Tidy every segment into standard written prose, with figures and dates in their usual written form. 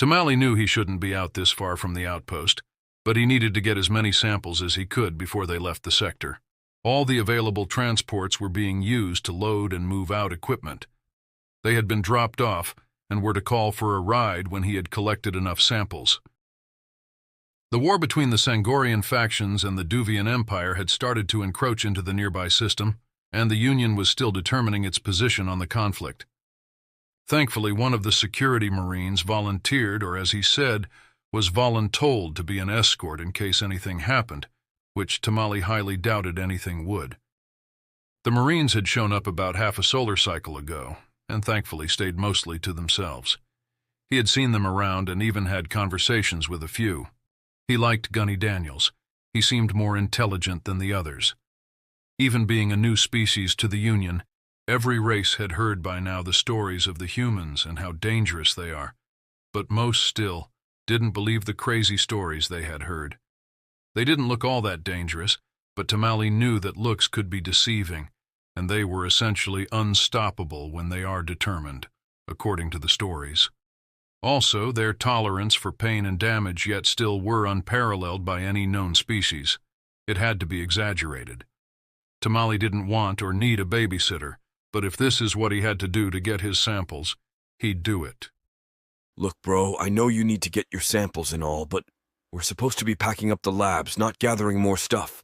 Tamale knew he shouldn't be out this far from the outpost, but he needed to get as many samples as he could before they left the sector. All the available transports were being used to load and move out equipment. They had been dropped off and were to call for a ride when he had collected enough samples. The war between the Sangorian factions and the Duvian Empire had started to encroach into the nearby system, and the Union was still determining its position on the conflict. Thankfully, one of the security Marines volunteered, or as he said, was voluntold to be an escort in case anything happened, which Tamale highly doubted anything would. The Marines had shown up about half a solar cycle ago, and thankfully stayed mostly to themselves. He had seen them around and even had conversations with a few. He liked Gunny Daniels. He seemed more intelligent than the others. Even being a new species to the Union, every race had heard by now the stories of the humans and how dangerous they are, but most still didn't believe the crazy stories they had heard. They didn't look all that dangerous, but Tamale knew that looks could be deceiving, and they were essentially unstoppable when they are determined, according to the stories. Also, their tolerance for pain and damage yet still were unparalleled by any known species. It had to be exaggerated. Tamale didn't want or need a babysitter, but if this is what he had to do to get his samples, he'd do it. Look, bro, I know you need to get your samples and all, but we're supposed to be packing up the labs, not gathering more stuff.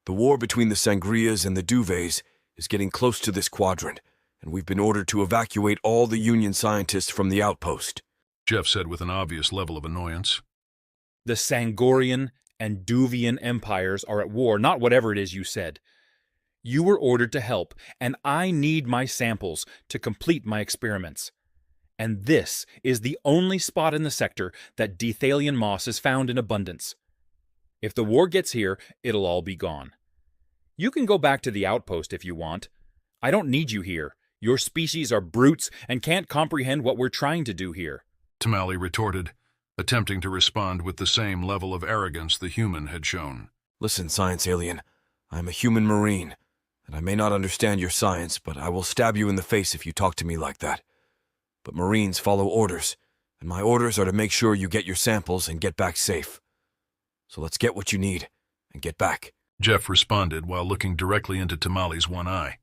The war between the Sangrias and the Duvets is getting close to this quadrant, and we've been ordered to evacuate all the Union scientists from the outpost, Jeff said with an obvious level of annoyance. The Sangorian and Duvian empires are at war, not whatever it is you said. You were ordered to help, and I need my samples to complete my experiments. And this is the only spot in the sector that Dethalian moss is found in abundance. If the war gets here, it'll all be gone. You can go back to the outpost if you want. I don't need you here. Your species are brutes and can't comprehend what we're trying to do here. Tamale retorted, attempting to respond with the same level of arrogance the human had shown. Listen, science alien, I'm a human marine, and I may not understand your science, but I will stab you in the face if you talk to me like that. But Marines follow orders, and my orders are to make sure you get your samples and get back safe. So let's get what you need, and get back. Jeff responded while looking directly into Tamale's one eye.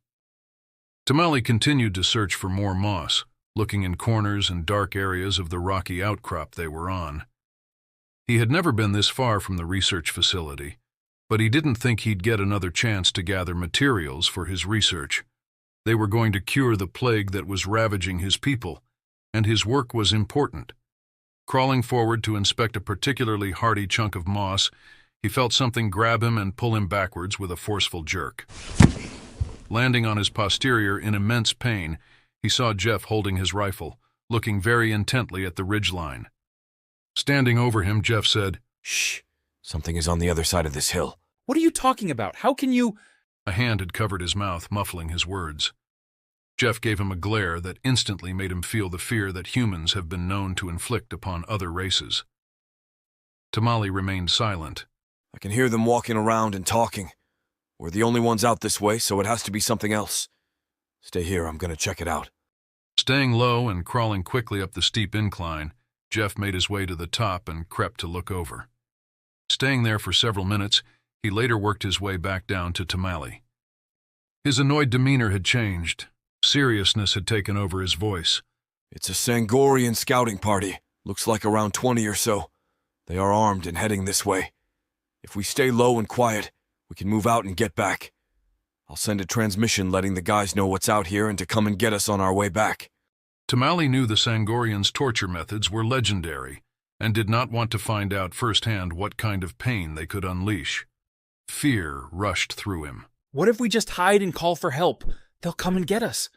Tamale continued to search for more moss, looking in corners and dark areas of the rocky outcrop they were on. He had never been this far from the research facility, but he didn't think he'd get another chance to gather materials for his research. They were going to cure the plague that was ravaging his people, and his work was important. Crawling forward to inspect a particularly hardy chunk of moss, he felt something grab him and pull him backwards with a forceful jerk. Landing on his posterior in immense pain, he saw Jeff holding his rifle, looking very intently at the ridgeline. Standing over him, Jeff said, "Shh, something is on the other side of this hill." What are you talking about? How can you— A hand had covered his mouth, muffling his words. Jeff gave him a glare that instantly made him feel the fear that humans have been known to inflict upon other races. Tamale remained silent. I can hear them walking around and talking. We're the only ones out this way, so it has to be something else. Stay here, I'm gonna check it out. Staying low and crawling quickly up the steep incline, Jeff made his way to the top and crept to look over. Staying there for several minutes, he later worked his way back down to Tamale. His annoyed demeanor had changed. Seriousness had taken over his voice. It's a Sangorian scouting party. Looks like around 20 or so. They are armed and heading this way. If we stay low and quiet, we can move out and get back. I'll send a transmission letting the guys know what's out here and to come and get us on our way back. Tamale knew the Sangorians' torture methods were legendary and did not want to find out firsthand what kind of pain they could unleash. Fear rushed through him. What if we just hide and call for help? They'll come and get us.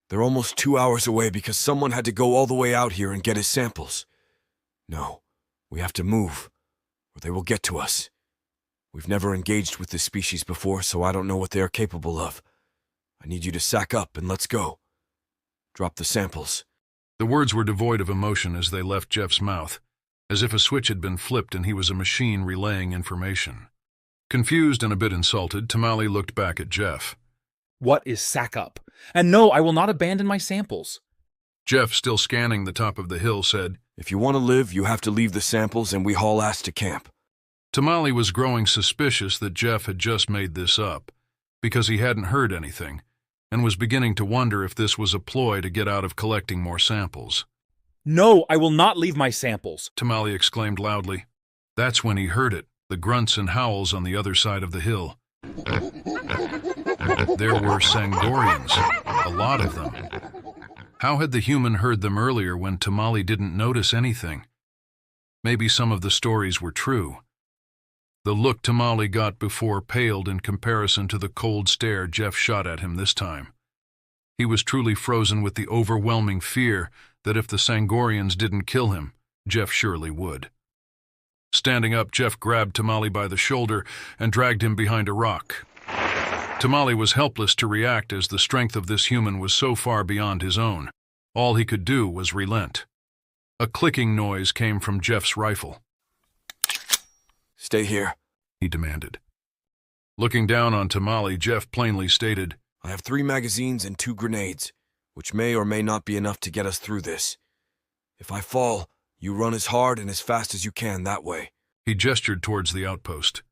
They're almost 2 hours away because someone had to go all the way out here and get his samples. No, we have to move, or they will get to us. We've never engaged with this species before, so I don't know what they are capable of. I need you to sack up and let's go. Drop the samples. The words were devoid of emotion as they left Jeff's mouth, as if a switch had been flipped and he was a machine relaying information. Confused and a bit insulted, Tamale looked back at Jeff. What is sack up? And no, I will not abandon my samples. Jeff, still scanning the top of the hill, said, If you want to live, you have to leave the samples and we haul ass to camp. Tamale was growing suspicious that Jeff had just made this up, because he hadn't heard anything, and was beginning to wonder if this was a ploy to get out of collecting more samples. No, I will not leave my samples, Tamale exclaimed loudly. That's when he heard it, the grunts and howls on the other side of the hill. There were Sangorians, a lot of them. How had the human heard them earlier when Tamale didn't notice anything? Maybe some of the stories were true. The look Tamale got before paled in comparison to the cold stare Jeff shot at him this time. He was truly frozen with the overwhelming fear that if the Sangorians didn't kill him, Jeff surely would. Standing up, Jeff grabbed Tamale by the shoulder and dragged him behind a rock. Tamale was helpless to react as the strength of this human was so far beyond his own. All he could do was relent. A clicking noise came from Jeff's rifle. Stay here, he demanded. Looking down on Tamale, Jeff plainly stated, I have 3 magazines and 2 grenades, which may or may not be enough to get us through this. If I fall, you run as hard and as fast as you can that way. He gestured towards the outpost.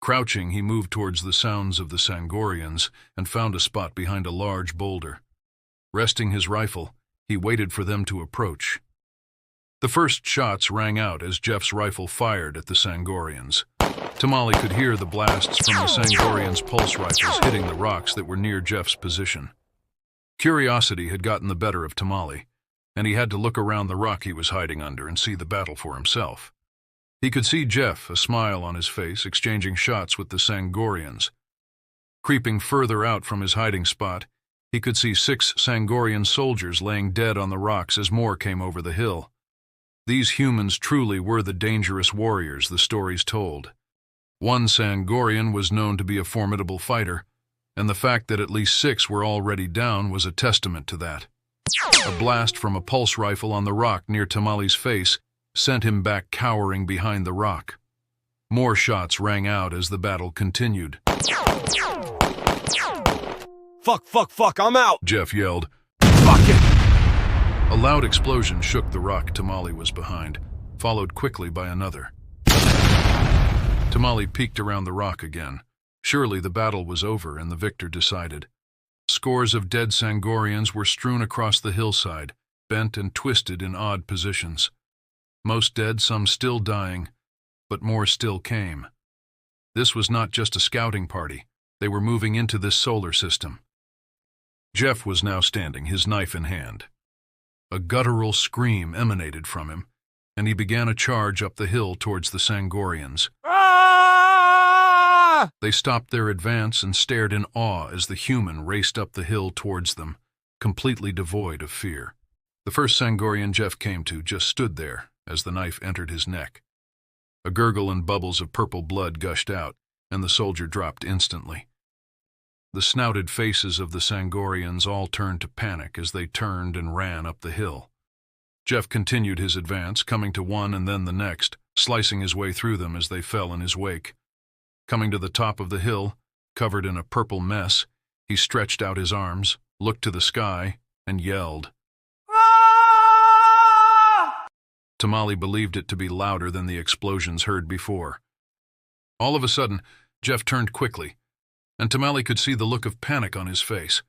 Crouching, he moved towards the sounds of the Sangorians and found a spot behind a large boulder. Resting his rifle, he waited for them to approach. The first shots rang out as Jeff's rifle fired at the Sangorians. Tamale could hear the blasts from the Sangorians' pulse rifles hitting the rocks that were near Jeff's position. Curiosity had gotten the better of Tamale, and he had to look around the rock he was hiding under and see the battle for himself. He could see Jeff, a smile on his face, exchanging shots with the Sangorians. Creeping further out from his hiding spot, he could see 6 Sangorian soldiers laying dead on the rocks as more came over the hill. These humans truly were the dangerous warriors the stories told. One Sangorian was known to be a formidable fighter, and the fact that at least 6 were already down was a testament to that. A blast from a pulse rifle on the rock near Tamale's face sent him back cowering behind the rock. More shots rang out as the battle continued. Fuck, I'm out! Jeff yelled. Fuck it! A loud explosion shook the rock Tamale was behind, followed quickly by another. Tamale peeked around the rock again. Surely the battle was over and the victor decided. Scores of dead Sangorians were strewn across the hillside, bent and twisted in odd positions. Most dead, some still dying, but more still came. This was not just a scouting party. They were moving into this solar system. Jeff was now standing, his knife in hand. A guttural scream emanated from him, and he began a charge up the hill towards the Sangorians. Ah! They stopped their advance and stared in awe as the human raced up the hill towards them, completely devoid of fear. The first Sangorian Jeff came to just stood there as the knife entered his neck. A gurgle and bubbles of purple blood gushed out, and the soldier dropped instantly. The snouted faces of the Sangorians all turned to panic as they turned and ran up the hill. Jeff continued his advance, coming to one and then the next, slicing his way through them as they fell in his wake. Coming to the top of the hill, covered in a purple mess, he stretched out his arms, looked to the sky, and yelled. Ah! Tamale believed it to be louder than the explosions heard before. All of a sudden, Jeff turned quickly, and Tamale could see the look of panic on his face.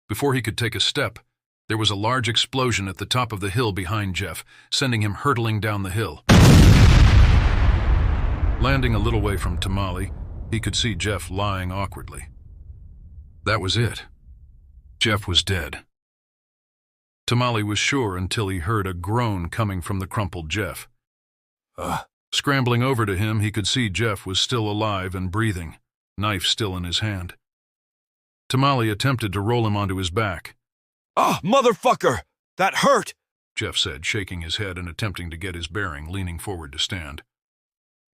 Before he could take a step, there was a large explosion at the top of the hill behind Jeff, sending him hurtling down the hill. Landing a little way from Tamale, he could see Jeff lying awkwardly. That was it. Jeff was dead. Tamale was sure until he heard a groan coming from the crumpled Jeff. Scrambling over to him, he could see Jeff was still alive and breathing, knife still in his hand. Tamale attempted to roll him onto his back. Ah, motherfucker! That hurt! Jeff said, shaking his head and attempting to get his bearing, leaning forward to stand.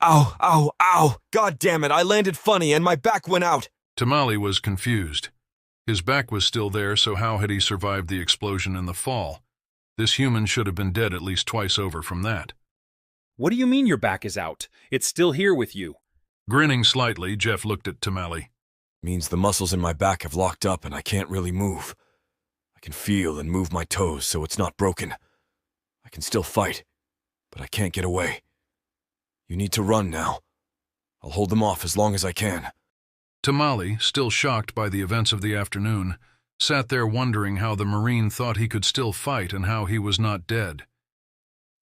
Ow, ow, ow! God damn it, I landed funny and my back went out! Tamale was confused. His back was still there, so how had he survived the explosion and the fall? This human should have been dead at least twice over from that. What do you mean your back is out? It's still here with you. Grinning slightly, Jeff looked at Tamale. Means the muscles in my back have locked up and I can't really move. I can feel and move my toes so it's not broken. I can still fight, but I can't get away. You need to run now. I'll hold them off as long as I can. Tamale, still shocked by the events of the afternoon, sat there wondering how the Marine thought he could still fight and how he was not dead.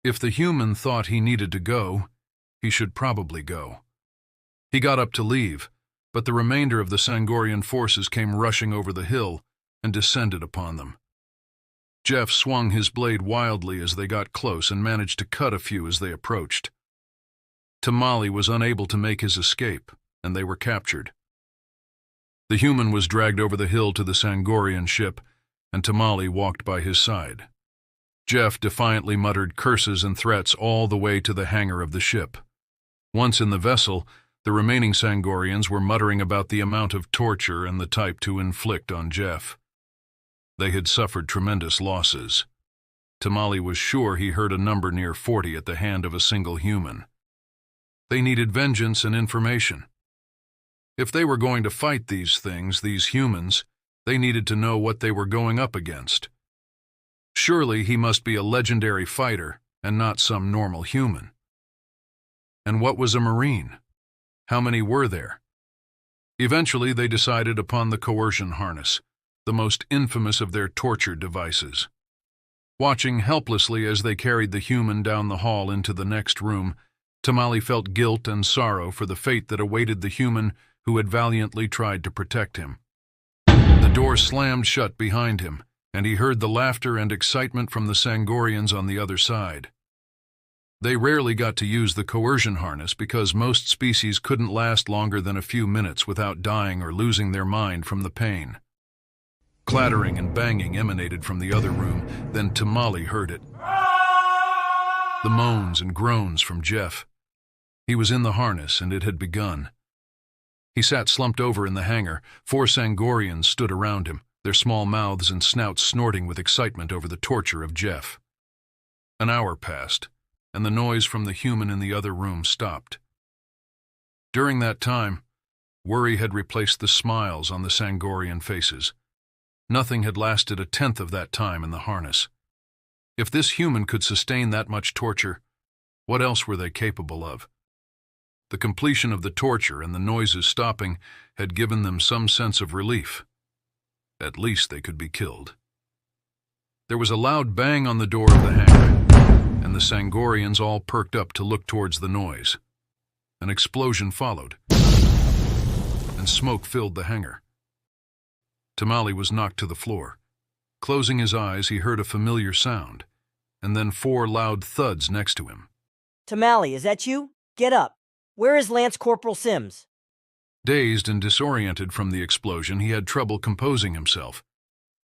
If the human thought he needed to go, he should probably go. He got up to leave, but the remainder of the Sangorian forces came rushing over the hill and descended upon them. Jeff swung his blade wildly as they got close and managed to cut a few as they approached. Tamale was unable to make his escape, and they were captured. The human was dragged over the hill to the Sangorian ship, and Tamale walked by his side. Jeff defiantly muttered curses and threats all the way to the hangar of the ship. Once in the vessel, the remaining Sangorians were muttering about the amount of torture and the type to inflict on Jeff. They had suffered tremendous losses. Tamale was sure he heard a number near 40 at the hand of a single human. They needed vengeance and information. If they were going to fight these things, these humans, they needed to know what they were going up against. Surely he must be a legendary fighter and not some normal human. And what was a Marine? How many were there? Eventually they decided upon the coercion harness, the most infamous of their torture devices. Watching helplessly as they carried the human down the hall into the next room, Tamale felt guilt and sorrow for the fate that awaited the human who had valiantly tried to protect him. The door slammed shut behind him, and he heard the laughter and excitement from the Sangorians on the other side. They rarely got to use the coercion harness because most species couldn't last longer than a few minutes without dying or losing their mind from the pain. Clattering and banging emanated from the other room, then Tamale heard it. The moans and groans from Jeff. He was in the harness, and it had begun. He sat slumped over in the hangar. 4 Sangorians stood around him, their small mouths and snouts snorting with excitement over the torture of Jeff. An hour passed, and the noise from the human in the other room stopped. During that time, worry had replaced the smiles on the Sangorian faces. Nothing had lasted a tenth of that time in the harness. If this human could sustain that much torture, what else were they capable of? The completion of the torture and the noises stopping had given them some sense of relief. At least they could be killed. There was a loud bang on the door of the hangar, and the Sangorians all perked up to look towards the noise. An explosion followed, and smoke filled the hangar. Tamale was knocked to the floor. Closing his eyes, he heard a familiar sound, and then 4 loud thuds next to him. Tamale, is that you? Get up. Where is Lance Corporal Sims? Dazed and disoriented from the explosion, he had trouble composing himself.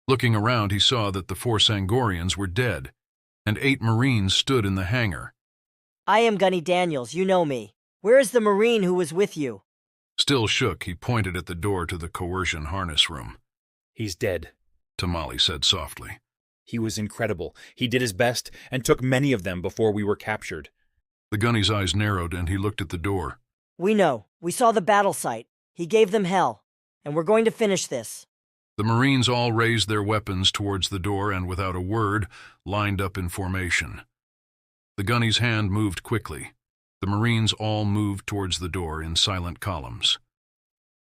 Looking around, he saw that the 4 Sangorians were dead, and 8 Marines stood in the hangar. I am Gunny Daniels, you know me. Where is the Marine who was with you? Still shook, he pointed at the door to the coercion harness room. He's dead, Tamale said softly. He was incredible. He did his best and took many of them before we were captured. The gunny's eyes narrowed, and he looked at the door. We know. We saw the battle site. He gave them hell, and we're going to finish this. The Marines all raised their weapons towards the door and, without a word, lined up in formation. The gunny's hand moved quickly. The Marines all moved towards the door in silent columns.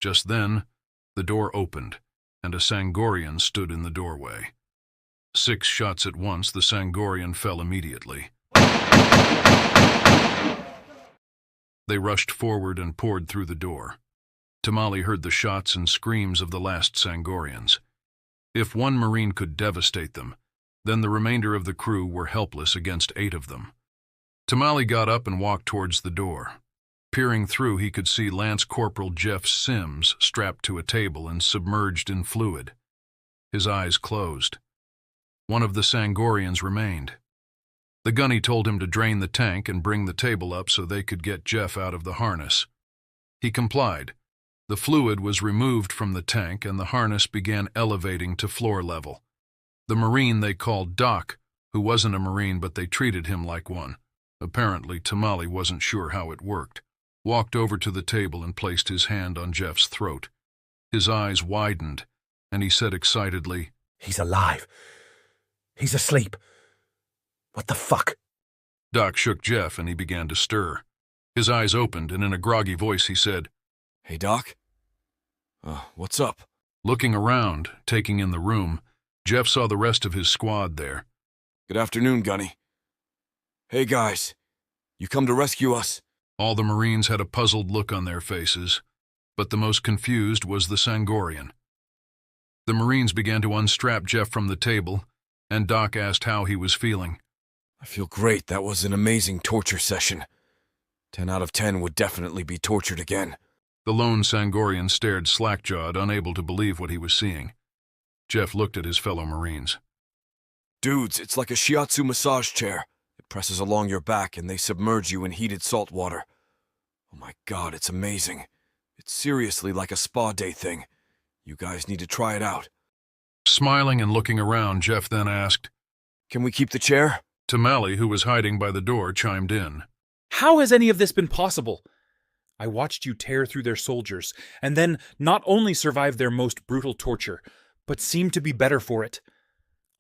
Just then, the door opened, and a Sangorian stood in the doorway. 6 shots at once, the Sangorian fell immediately. They rushed forward and poured through the door. Tamale heard the shots and screams of the last Sangorians. If one Marine could devastate them, then the remainder of the crew were helpless against 8 of them. Tamale got up and walked towards the door. Peering through, he could see Lance Corporal Jeff Sims strapped to a table and submerged in fluid. His eyes closed. One of the Sangorians remained. The gunny told him to drain the tank and bring the table up so they could get Jeff out of the harness. He complied. The fluid was removed from the tank and the harness began elevating to floor level. The Marine they called Doc, who wasn't a Marine but they treated him like one, apparently Tamale wasn't sure how it worked, walked over to the table and placed his hand on Jeff's throat. His eyes widened, and he said excitedly, He's alive. He's asleep. What the fuck? Doc shook Jeff and he began to stir. His eyes opened and in a groggy voice he said, Hey, Doc? What's up? Looking around, taking in the room, Jeff saw the rest of his squad there. Good afternoon, Gunny. Hey, guys. You come to rescue us? All the Marines had a puzzled look on their faces, but the most confused was the Sangorian. The Marines began to unstrap Jeff from the table, and Doc asked how he was feeling. I feel great. That was an amazing torture session. 10 out of 10 would definitely be tortured again. The lone Sangorian stared slack-jawed, unable to believe what he was seeing. Jeff looked at his fellow Marines. Dudes, it's like a shiatsu massage chair. It presses along your back and they submerge you in heated salt water. Oh my God, it's amazing. It's seriously like a spa day thing. You guys need to try it out. Smiling and looking around, Jeff then asked, Can we keep the chair? Tamale, who was hiding by the door, chimed in. How has any of this been possible? I watched you tear through their soldiers, and then not only survive their most brutal torture, but seem to be better for it.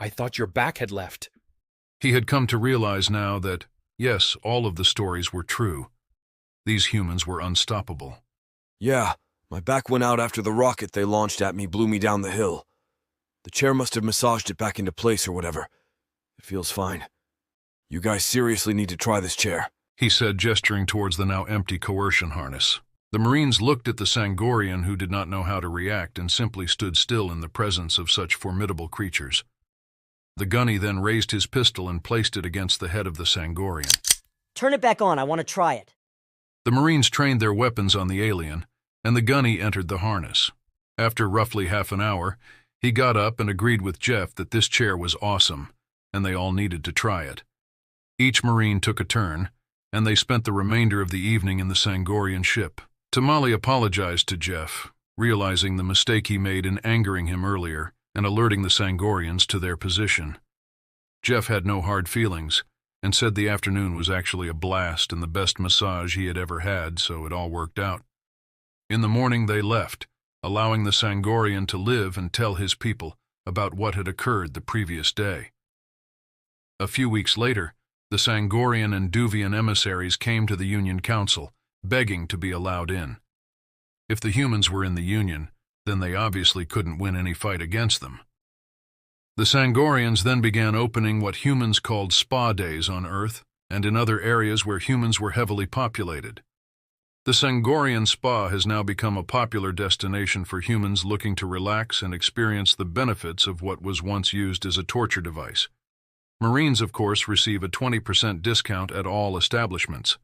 I thought your back had left. He had come to realize now that, yes, all of the stories were true. These humans were unstoppable. Yeah, my back went out after the rocket they launched at me blew me down the hill. The chair must have massaged it back into place or whatever. It feels fine. You guys seriously need to try this chair, he said, gesturing towards the now empty coercion harness. The Marines looked at the Sangorian, who did not know how to react and simply stood still in the presence of such formidable creatures. The gunny then raised his pistol and placed it against the head of the Sangorian. Turn it back on. I want to try it. The Marines trained their weapons on the alien, and the gunny entered the harness. After roughly half an hour, he got up and agreed with Jeff that this chair was awesome, and they all needed to try it. Each Marine took a turn, and they spent the remainder of the evening in the Sangorian ship. Tamale apologized to Jeff, realizing the mistake he made in angering him earlier and alerting the Sangorians to their position. Jeff had no hard feelings and said the afternoon was actually a blast and the best massage he had ever had, so it all worked out. In the morning they left, allowing the Sangorian to live and tell his people about what had occurred the previous day. A few weeks later, the Sangorian and Duvian emissaries came to the Union Council, begging to be allowed in. If the humans were in the Union, then they obviously couldn't win any fight against them. The Sangorians then began opening what humans called spa days on Earth and in other areas where humans were heavily populated. The Sangorian spa has now become a popular destination for humans looking to relax and experience the benefits of what was once used as a torture device. Marines, of course, receive a 20% discount at all establishments.